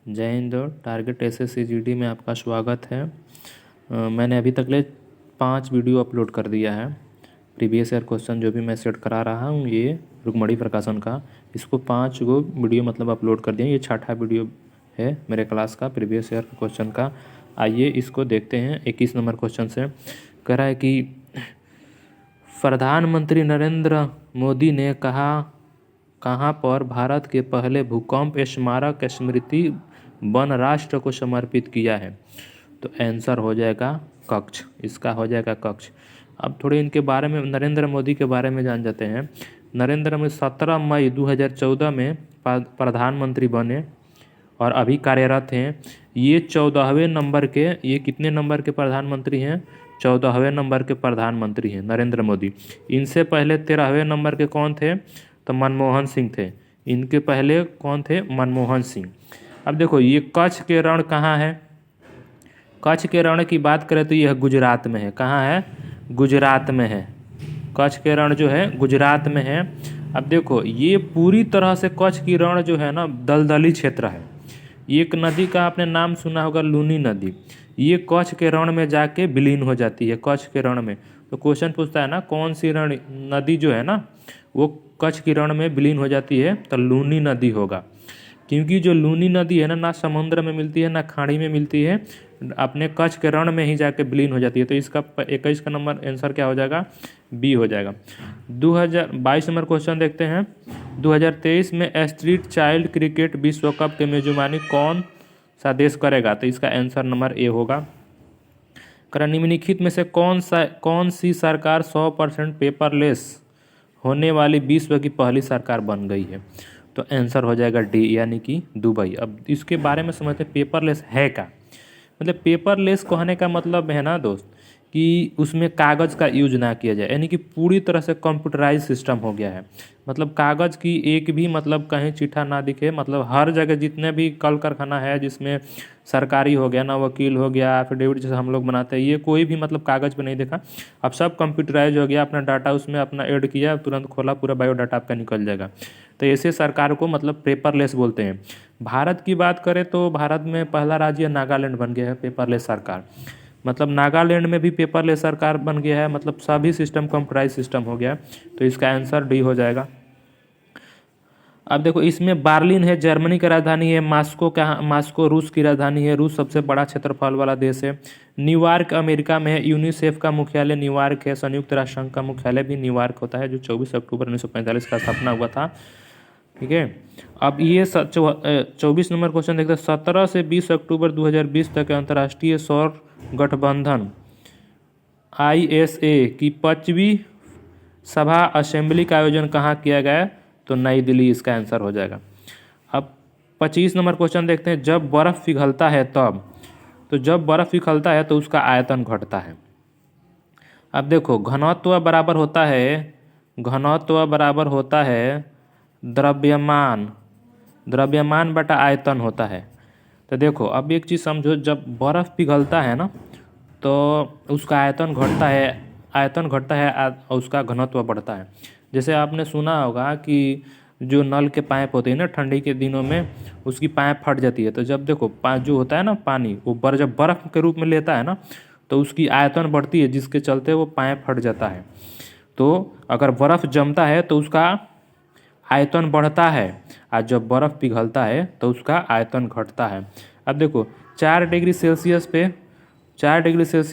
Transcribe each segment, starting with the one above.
जय Hind. Target SSC GD में आपका स्वागत है। मैंने अभी तक ले 5 वीडियो अपलोड कर दिया है। प्रीवियस ईयर क्वेश्चन जो भी मैं सेट करा रहा हूँ ये रुक्मणी प्रकाशन का, इसको 5 गो वीडियो मतलब अपलोड कर दिया। ये 6ठा वीडियो है मेरे क्लास का प्रीवियस ईयर क्वेश्चन का। आइए इसको देखते हैं। 21 नंबर क्वेश्चन से कह रहा है कि प्रधानमंत्री नरेंद्र मोदी ने कहाँ पर भारत के पहले भूकंप स्मारक स्मृति वन राष्ट्र को समर्पित किया है। तो आंसर हो जाएगा कच्छ। इसका हो जाएगा कच्छ। अब थोड़े इनके बारे में, नरेंद्र मोदी के बारे में जान जाते हैं। नरेंद्र मोदी 17 मई 2014 में प्रधानमंत्री बने और अभी कार्यरत हैं। ये 14वें नंबर के, ये कितने नंबर के प्रधानमंत्री हैं? 14वें नंबर के प्रधानमंत्री हैं नरेंद्र मोदी। इनसे पहले 13वें नंबर के कौन थे? तो मनमोहन सिंह थे। इनके पहले कौन थे? मनमोहन सिंह। अब देखो ये कच्छ के रण कहाँ है? कच्छ के रण की बात करें तो यह गुजरात में है। कहाँ है? गुजरात में है। कच्छ के रण जो है गुजरात में है। अब देखो ये पूरी तरह से कच्छ की रण जो है ना दलदली क्षेत्र है। एक नदी का आपने नाम सुना होगा, लूनी नदी। ये कच्छ के रण में जाके विलीन हो जाती है, कच्छ के रण में। तो क्वेश्चन पूछता है ना कौन सी रण नदी जो है ना वो कच्छ की रण में विलीन हो जाती है, तो लूनी नदी होगा। क्योंकि जो लूनी नदी है ना समुद्र में मिलती है ना खाड़ी में मिलती है, अपने कच्छ के रण में ही जाके विलीन हो जाती है। तो इसका 21 का नंबर आंसर क्या हो जाएगा? बी हो जाएगा। 2022 नंबर क्वेश्चन देखते हैं। 2023 में स्ट्रीट चाइल्ड क्रिकेट विश्व कप के मेजबानी कौन सा देश करेगा? तो इसका आंसर नंबर ए होगा। निम्नलिखित में से कौन सी सरकार 100% पेपरलेस होने वाली विश्व की पहली सरकार बन गई है? तो आंसर हो जाएगा डी, यानी कि दुबई। अब इसके बारे में समझते हैं पेपरलेस है क्या। मतलब पेपरलेस कहने का मतलब है ना दोस्त कि उसमें कागज़ का यूज ना किया जाए, यानी कि पूरी तरह से कंप्यूटराइज सिस्टम हो गया है। मतलब कागज़ की एक भी मतलब कहीं चिट्ठा ना दिखे। मतलब हर जगह जितने भी कल कारखाना है जिसमें सरकारी हो गया ना, वकील हो गया, एफिडेविट जैसे हम लोग बनाते हैं, ये कोई भी मतलब कागज़ पे नहीं देखा। अब सब कंप्यूटराइज हो गया। अपना डाटा उसमें अपना ऐड किया, तुरंत खोला, पूरा बायोडाटा आपका निकल जाएगा। तो ऐसे सरकार को मतलब पेपरलेस बोलते हैं। भारत की बात करें तो भारत में पहला राज्य नागालैंड बन गया है पेपरलेस सरकार। मतलब नागालैंड में भी पेपरलेस सरकार बन गया है। मतलब सभी सिस्टम कंप्यूटराइज सिस्टम हो गया। तो इसका आंसर डी हो जाएगा। अब देखो इसमें बार्लिन है जर्मनी की राजधानी है, मास्को रूस की राजधानी है, रूस सबसे बड़ा क्षेत्रफल वाला देश है। न्यूयॉर्क अमेरिका में है, यूनिसेफ का मुख्यालय न्यूयॉर्क है, संयुक्त राष्ट्र संघ का मुख्यालय भी न्यूयॉर्क होता है, जो 24 अक्टूबर 1945 का स्थापना हुआ था। ठीक है। अब ये 24 नंबर क्वेश्चन देखते हैं। 17 से 20 अक्टूबर 2020 तक अंतर्राष्ट्रीय सौर गठबंधन ISA की 5वीं सभा असेंबली का आयोजन कहाँ किया गया? तो नई दिल्ली इसका आंसर हो जाएगा। अब 25 नंबर क्वेश्चन देखते हैं। जब बर्फ़ पिघलता है तब, तो जब बर्फ़ पिघलता है तो उसका आयतन घटता है। अब देखो घनत्व बराबर होता है द्रव्यमान बटा आयतन होता है। तो देखो अब एक चीज़ समझो, जब बर्फ़ पिघलता है ना तो उसका आयतन घटता है और उसका घनत्व बढ़ता है। जैसे आपने सुना होगा कि जो नल के पाइप होते हैं ना ठंडी के दिनों में, उसकी पाइप फट जाती है। तो जब देखो जो होता है ना पानी, वो जब बर्फ़ के रूप में लेता है ना तो उसकी आयतन बढ़ती है, जिसके चलते वो पाइप फट जाता है। तो अगर बर्फ़ जमता है तो उसका आयतन बढ़ता है, और जब बर्फ़ पिघलता है तो उसका आयतन घटता है। अब देखो 4 डिग्री सेल्सियस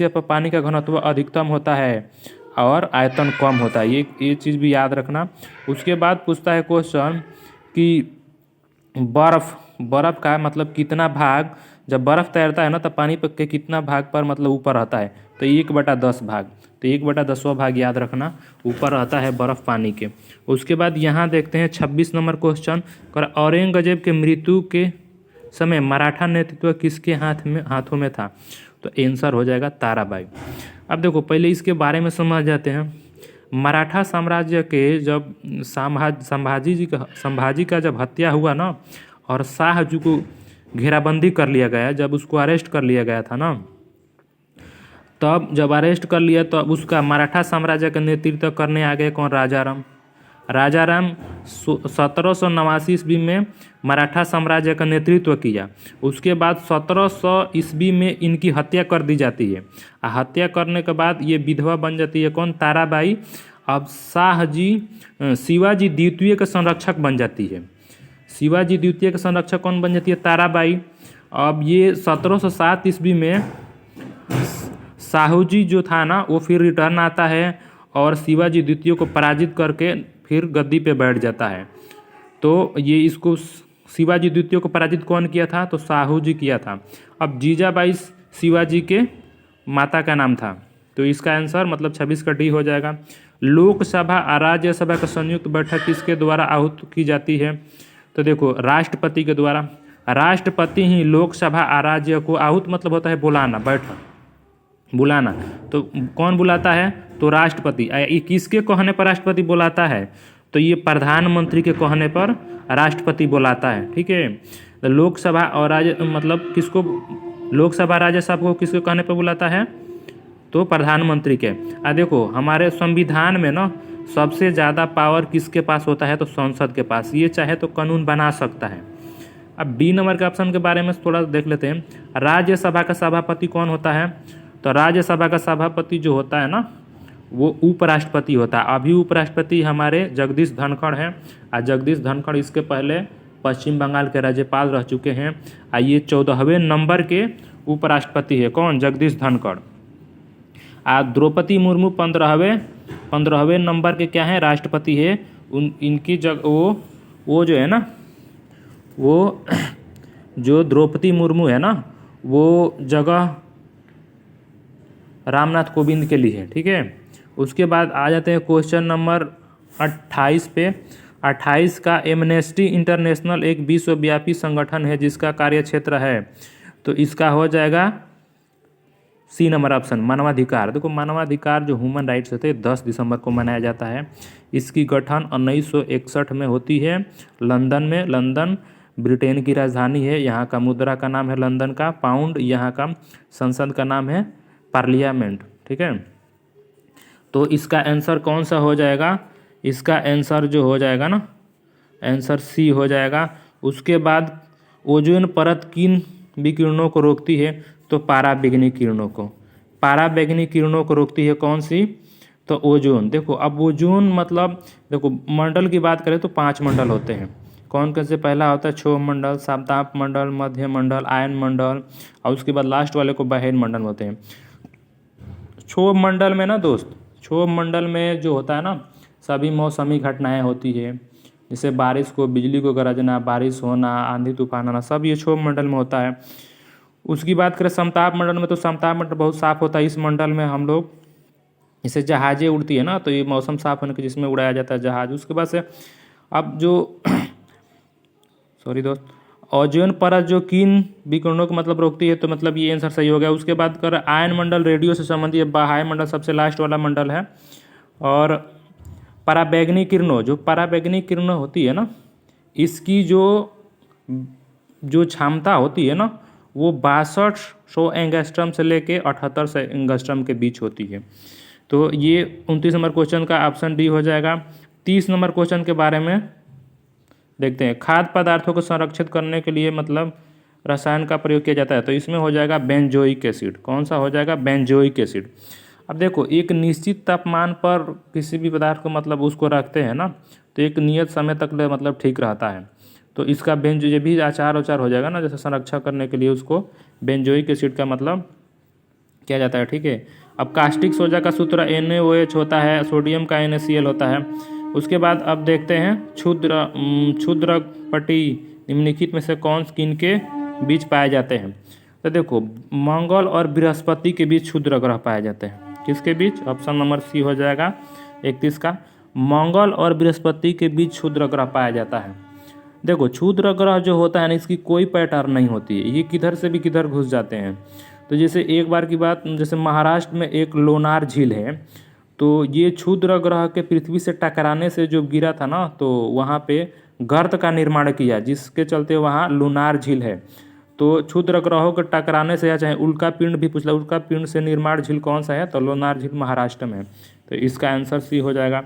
पर पानी का घनत्व अधिकतम होता है और आयतन कम होता है। ये चीज़ भी याद रखना। उसके बाद पूछता है क्वेश्चन कि बर्फ़ का मतलब कितना भाग, जब बर्फ़ तैरता है ना तो पानी के कितना भाग पर मतलब ऊपर रहता है? तो 1/10 भाग। तो 1/10वां भाग याद रखना ऊपर रहता है बर्फ़ पानी के। उसके बाद यहाँ देखते हैं 26 नंबर क्वेश्चन। औरंगजेब के मृत्यु के समय मराठा नेतृत्व किसके हाथों में था? तो आंसर हो जाएगा ताराबाई। अब देखो पहले इसके बारे में समझ जाते हैं। मराठा साम्राज्य के जब संभाजी का जब हत्या हुआ ना और शाहजू को घेराबंदी कर लिया गया, जब उसको अरेस्ट कर लिया गया था ना, तब जब अरेस्ट कर लिया तो उसका मराठा साम्राज्य का नेतृत्व करने आ गए कौन? राजाराम। राजाराम 1789 ईस्वी में मराठा साम्राज्य का नेतृत्व किया। उसके बाद 1700 ईस्वी में इनकी हत्या कर दी जाती है। हत्या करने के बाद ये विधवा बन जाती है कौन? ताराबाई। अब शाहजी शिवाजी द्वितीय के संरक्षक बन जाती है। शिवाजी द्वितीय के संरक्षक कौन बन जाती है? ताराबाई। अब ये 1707 ईस्वी में शाहूजी जो था ना वो फिर रिटर्न आता है और शिवाजी द्वितीय को पराजित करके फिर गद्दी पे बैठ जाता है। तो ये इसको शिवाजी द्वितीय को पराजित कौन किया था? तो शाहूजी किया था। अब जीजाबाई शिवाजी के माता का नाम था। तो इसका आंसर मतलब 26 का डी हो जाएगा। लोकसभा और राज्यसभा का संयुक्त बैठक किसके द्वारा आहूत की जाती है? तो देखो राष्ट्रपति के द्वारा। राष्ट्रपति ही लोकसभा और राज्य को आहूत मतलब होता है बुलाना, बैठक बुलाना। तो कौन बुलाता है? तो राष्ट्रपति। ये किसके कहने पर राष्ट्रपति बुलाता है? तो ये प्रधानमंत्री के कहने पर राष्ट्रपति बुलाता है। ठीक है। तो लोकसभा और राज्य मतलब किसको? लोकसभा राज्यसभा को किसके कहने पर बुलाता है? तो प्रधानमंत्री के। देखो हमारे संविधान में ना सबसे ज़्यादा पावर किसके पास होता है? तो संसद के पास। ये चाहे तो कानून बना सकता है। अब बी नंबर के ऑप्शन के बारे में थोड़ा देख लेते हैं। राज्यसभा का सभापति कौन होता है? तो राज्यसभा का सभापति जो होता है ना वो उपराष्ट्रपति होता है। अभी उपराष्ट्रपति हमारे जगदीश धनखड़ हैं। और जगदीश धनखड़ इसके पहले पश्चिम बंगाल के राज्यपाल रह चुके हैं। ये 14वें नंबर के उपराष्ट्रपति है। कौन? जगदीश धनखड़। द्रौपदी मुर्मू 15वें नंबर के क्या है? राष्ट्रपति है। इनकी वो जो है ना वो जो द्रौपदी मुर्मू है ना वो जगह रामनाथ कोविंद के लिए है। ठीक है। उसके बाद आ जाते हैं क्वेश्चन नंबर 28 पे। 28 का एमनेस्टी इंटरनेशनल एक विश्वव्यापी संगठन है जिसका कार्यक्षेत्र है। तो इसका हो जाएगा सी नंबर ऑप्शन, मानवाधिकार। देखो मानवाधिकार जो ह्यूमन राइट्स होते हैं 10 दिसंबर को मनाया जाता है। इसकी गठन 1961 में होती है लंदन में। लंदन ब्रिटेन की राजधानी है। यहाँ का मुद्रा का नाम है लंदन का पाउंड। यहाँ का संसद का नाम है पार्लियामेंट। ठीक है। तो इसका आंसर कौन सा हो जाएगा? इसका आंसर जो हो जाएगा ना आंसर सी हो जाएगा। उसके बाद ओजोन परत किन विकिरणों को रोकती है? तो पाराबैंगनी किरणों को। पाराबैंगनी किरणों को रोकती है कौन सी? तो ओजोन। देखो अब ओजोन मतलब देखो मंडल की बात करें तो 5 मंडल होते हैं। कौन कौन से? पहला होता है क्षोभ मंडल, सप्ताप मंडल, मध्य मंडल, आयन मंडल और उसके बाद लास्ट वाले को बाह्य मंडल होते हैं। क्षोभ मंडल में ना दोस्त, क्षोभ मंडल में जो होता है ना सभी मौसमी घटनाएं होती है। जैसे बारिश को, बिजली को गरजना, बारिश होना, आंधी तूफान आना, सब ये क्षोभ मंडल में होता है। उसकी बात करें समताप मंडल में तो समताप मंडल बहुत साफ होता है। इस मंडल में हम लोग जैसे जहाज़ें उड़ती है ना तो ये मौसम साफ होने के जिसमें उड़ाया जाता है जहाज़। उसके बाद से अब जो सॉरी दोस्त, ओजोन परत जो किन विकिरणों को मतलब रोकती है? तो मतलब ये आंसर सही हो गया। उसके बाद कर आयन मंडल रेडियो से संबंधित है। बाह्य मंडल सबसे लास्ट वाला मंडल है। और पराबैंगनी किरणों, जो पराबैंगनी किरणों होती है ना इसकी जो क्षमता होती है ना वो 6200 एंगस्ट्रम से लेके 7800 एंगस्ट्रम के बीच होती है। तो ये 29 नंबर क्वेश्चन का ऑप्शन डी हो जाएगा। 30 नंबर क्वेश्चन के बारे में देखते हैं। खाद्य पदार्थों को संरक्षित करने के लिए मतलब रसायन का प्रयोग किया जाता है। तो इसमें हो जाएगा बेंजोइक एसिड। कौन सा हो जाएगा? Benzoic acid. अब देखो एक निश्चित तापमान पर किसी भी पदार्थ को मतलब उसको रखते हैं ना तो एक नियत समय तक मतलब ठीक रहता है। तो इसका ये भी आचार हो जाएगा ना, जैसे संरक्षण करने के लिए उसको बेंजोइक एसिड का मतलब किया जाता है। ठीक है। अब कास्टिक सोडा का सूत्र NaOH होता है, सोडियम का NaCl होता है। उसके बाद अब देखते हैं क्षुद्र पट्टी निम्नलिखित में से कौन किनके बीच पाए जाते हैं? तो देखो मंगल और बृहस्पति के बीच क्षुद्र ग्रह पाए जाते हैं। किसके बीच? ऑप्शन नंबर सी हो जाएगा 31 का। मंगल और बृहस्पति के बीच क्षुद्र ग्रह पाया जाता है। देखो क्षुद्र ग्रह जो होता है ना इसकी कोई पैटर्न नहीं होती है, ये किधर से भी किधर घुस जाते हैं। तो जैसे एक बार की बात, जैसे महाराष्ट्र में एक लोनार झील है तो ये क्षुद्र ग्रह के पृथ्वी से टकराने से जो गिरा था ना तो वहाँ पे गर्त का निर्माण किया जिसके चलते वहाँ लूनार झील है। तो क्षुद्र ग्रहों के टकराने से या चाहे उल्का पिंड भी पूछ ला, उल्का पिंड से निर्माण झील कौन सा है? तो लोनार झील महाराष्ट्र में है। तो इसका आंसर सी हो जाएगा।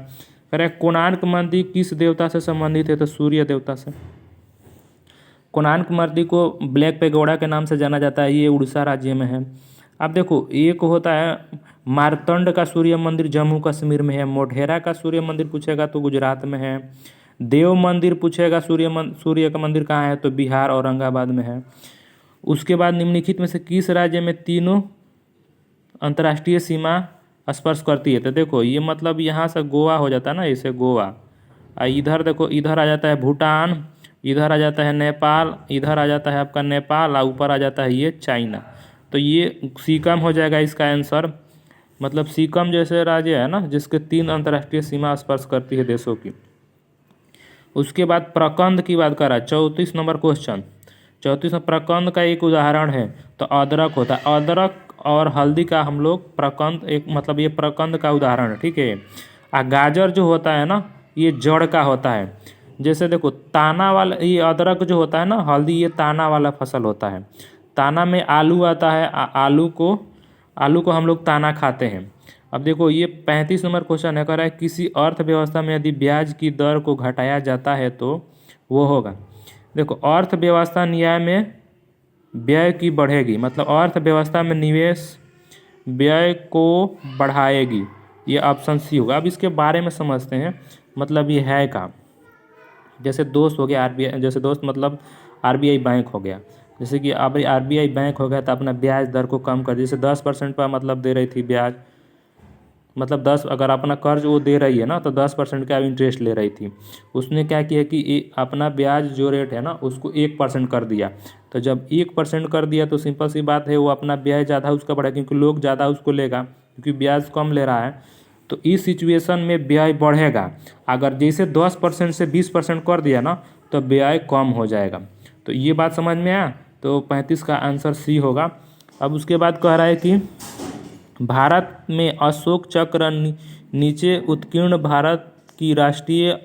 कह रहे कोणार्क मंदिर किस देवता से संबंधित है, तो सूर्य देवता से। कोणार्क मंदिर को ब्लैक पैगोडा के नाम से जाना जाता है, ये उड़ीसा राज्य में है। अब देखो एक होता है मारतंड का सूर्य मंदिर जम्मू कश्मीर में है, मोढेरा का सूर्य मंदिर पूछेगा तो गुजरात में है, देव मंदिर पूछेगा सूर्य का मंदिर कहाँ है, तो बिहार औरंगाबाद में है। उसके बाद निम्नलिखित में से किस राज्य में तीनों अंतर्राष्ट्रीय सीमा स्पर्श करती है, तो देखो ये मतलब यहाँ से गोवा हो जाता है ना, इसे गोवा। इधर देखो इधर आ जाता है भूटान, इधर आ जाता है नेपाल, इधर आ जाता है आपका नेपाल, और ऊपर आ जाता है ये चाइना। तो ये सिक्किम हो जाएगा इसका आंसर। मतलब सिक्किम जैसे राज्य है ना जिसके 3 अंतर्राष्ट्रीय सीमा स्पर्श करती है देशों की। उसके बाद प्रकंद की बात करा, 34 नंबर क्वेश्चन। 34 में प्रकंद का एक उदाहरण है तो अदरक होता है। अदरक और हल्दी का हम लोग प्रकंद एक मतलब ये प्रकंद का उदाहरण है, ठीक है। गाजर जो होता है ना ये जड़ का होता है। जैसे देखो ताना वाला ये अदरक जो होता है ना, हल्दी ये ताना वाला फसल होता है। ताना में आलू आता है, आलू को हम लोग ताना खाते हैं। अब देखो ये 35 नंबर क्वेश्चन है, कह रहा है किसी अर्थव्यवस्था में यदि ब्याज की दर को घटाया जाता है तो वो होगा। देखो अर्थव्यवस्था न्याय में व्यय की बढ़ेगी, मतलब अर्थव्यवस्था में निवेश व्यय को बढ़ाएगी, ये ऑप्शन सी होगा। अब इसके बारे में समझते हैं, मतलब ये है का जैसे दोस्त हो गया आरबीआई, जैसे दोस्त मतलब आरबीआई बैंक हो गया। जैसे कि अब आरबीआई बैंक हो गया तो अपना ब्याज दर को कम कर, जैसे 10% पर मतलब दे रही थी ब्याज, मतलब 10 अगर अपना कर्ज वो दे रही है ना तो 10% का इंटरेस्ट ले रही थी। उसने क्या किया कि अपना ब्याज जो रेट है ना उसको 1% कर दिया। तो जब 1% कर दिया तो सिंपल सी बात है वो अपना ब्याज ज़्यादा उसका बढ़ा, क्योंकि लोग ज़्यादा उसको लेगा क्योंकि ब्याज कम ले रहा है। तो इस सिचुएशन में ब्याज बढ़ेगा। अगर जैसे 10% से 20% कर दिया ना तो ब्याज कम हो जाएगा। तो ये बात समझ में आया, तो 35 का आंसर सी होगा। अब उसके बाद कह रहा है कि भारत में अशोक चक्र नीचे उत्कीर्ण भारत की राष्ट्रीय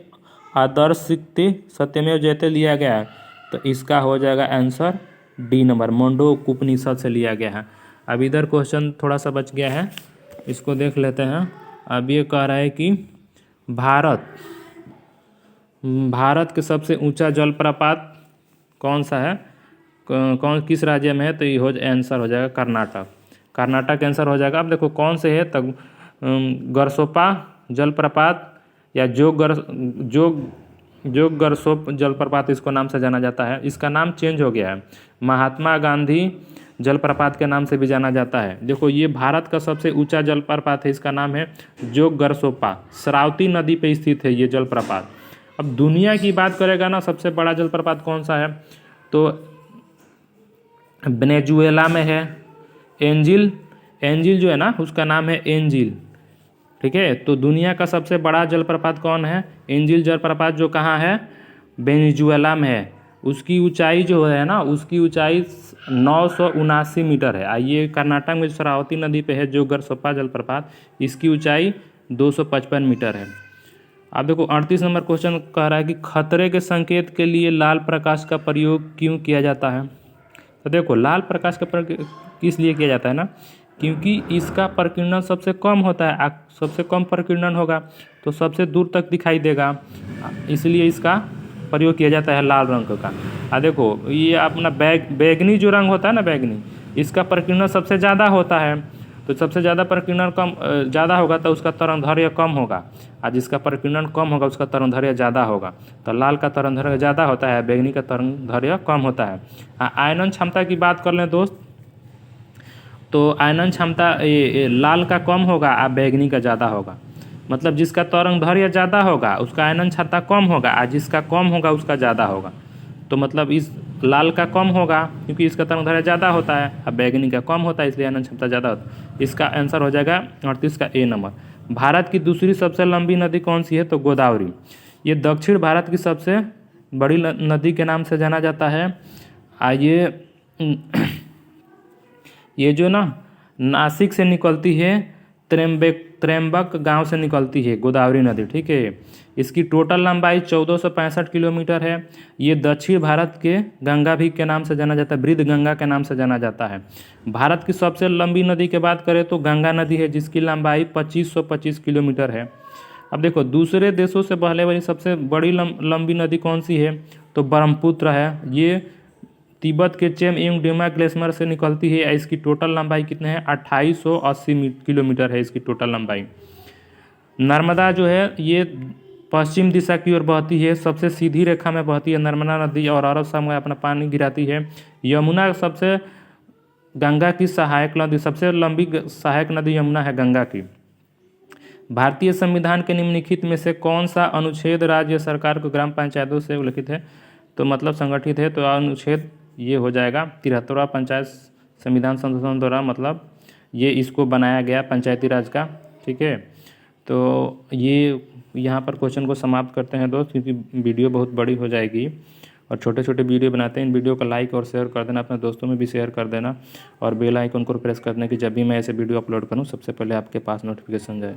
आदर्शिकता सत्यमेव जयते लिया गया है, तो इसका हो जाएगा आंसर डी नंबर, मंडो उपनिषद से लिया गया है। अब इधर क्वेश्चन थोड़ा सा बच गया है, इसको देख लेते हैं। अब ये कह रहा है कि भारत के सबसे ऊंचा जलप्रपात कौन सा है, किस राज्य में है, तो ये आंसर हो जाएगा कर्नाटक आंसर हो जाएगा। अब देखो कौन से है, तब गरसोपा जलप्रपात या जोग गरसोप जलप्रपात इसको नाम से जाना जाता है। इसका नाम चेंज हो गया है, महात्मा गांधी जलप्रपात के नाम से भी जाना जाता है। देखो ये भारत का सबसे ऊंचा जलप्रपात है, इसका नाम है जोग गरसोपा, शरावती नदी पे स्थित है ये जलप्रपात। अब दुनिया की बात करेगा ना सबसे बड़ा जलप्रपात कौन सा है, तो वेनेजुएला में है एंजिल जो है ना उसका नाम है एंजिल, ठीक है। तो दुनिया का सबसे बड़ा जलप्रपात कौन है, एंजिल जलप्रपात, जो कहाँ है, वेनेजुएला में है। उसकी ऊंचाई जो है ना उसकी ऊंचाई 979 मीटर है। आइए कर्नाटक में शरावती नदी पे है जो गरसोपा जलप्रपात, इसकी ऊंचाई 255 मीटर है। अब देखो 38 नंबर क्वेश्चन कह रहा है कि खतरे के संकेत के लिए लाल प्रकाश का प्रयोग क्यों किया जाता है। तो देखो लाल प्रकाश का प्रयोग किस लिए किया जाता है ना, क्योंकि इसका प्रकीर्णन सबसे कम होता है, सबसे कम प्रकीर्णन होगा तो सबसे दूर तक दिखाई देगा, इसलिए इसका प्रयोग किया जाता है लाल रंग का। देखो ये अपना बैगनी जो रंग होता है ना, बैगनी, इसका प्रकीर्णन सबसे ज़्यादा होता है। तो सबसे ज़्यादा प्रकीर्णन ज़्यादा होगा तो उसका तरंगदैर्घ्य कम होगा, और जिसका प्रकीर्णन कम होगा उसका तरंगदैर्घ्य ज़्यादा होगा। तो लाल का तरंगदैर्घ्य ज़्यादा होता है, बैगनी का तरंगदैर्घ्य कम होता है। आयनन क्षमता की बात कर लें दोस्त, तो आयनन क्षमता लाल का कम होगा और बैगनी का ज़्यादा होगा। मतलब जिसका तरंगदैर्घ्य ज़्यादा होगा उसका आयनन क्षमता कम होगा, और जिसका कम होगा उसका ज़्यादा होगा। तो मतलब इस लाल का कम होगा क्योंकि इसका तरंगदैर्घ्य ज़्यादा होता है, और बैगनी का कम होता है इसलिए आयनन क्षमता ज़्यादा होता है। इसका आंसर हो जाएगा 38 का ए नंबर। भारत की दूसरी सबसे लंबी नदी कौन सी है, तो गोदावरी। ये दक्षिण भारत की सबसे बड़ी नदी के नाम से जाना जाता है। ये जो ना नासिक से निकलती है, त्र्यंबक गांव से निकलती है गोदावरी नदी, ठीक है। इसकी टोटल लंबाई 1465 किलोमीटर है। ये दक्षिण भारत के गंगा भी के नाम से जाना जाता है, वृद्ध गंगा के नाम से जाना जाता है। भारत की सबसे लंबी नदी की बात करें तो गंगा नदी है, जिसकी लंबाई 2525 किलोमीटर है। अब देखो दूसरे देशों से बहने वाली सबसे बड़ी लंबी नदी कौन सी है, तो ब्रह्मपुत्र है। ये तिब्बत के चेमयंग डेमा ग्लेशियर से निकलती है। इसकी टोटल लंबाई कितने हैं, 2880 किलोमीटर है इसकी टोटल लंबाई। नर्मदा जो है ये पश्चिम दिशा की ओर बहती है, सबसे सीधी रेखा में बहती है नर्मदा नदी और अरब सागर में अपना पानी गिराती है। यमुना सबसे गंगा की सहायक नदी, सबसे लंबी सहायक नदी यमुना है गंगा की। भारतीय संविधान के निम्नलिखित में से कौन सा अनुच्छेद राज्य सरकार को ग्राम पंचायतों से उल्लिखित है, तो मतलब संगठित है, तो अनुच्छेद ये हो जाएगा 73वां पंचायत संविधान संशोधन द्वारा, मतलब ये इसको बनाया गया पंचायती राज का। ठीक है, तो ये यहाँ पर क्वेश्चन को समाप्त करते हैं दोस्त, क्योंकि वीडियो बहुत बड़ी हो जाएगी और छोटे छोटे वीडियो बनाते हैं। इन वीडियो को लाइक और शेयर कर देना, अपने दोस्तों में भी शेयर कर देना और बेल आइकन को प्रेस कर देना कि जब भी मैं ऐसे वीडियो अपलोड करूँ सबसे पहले आपके पास नोटिफिकेशन जाए।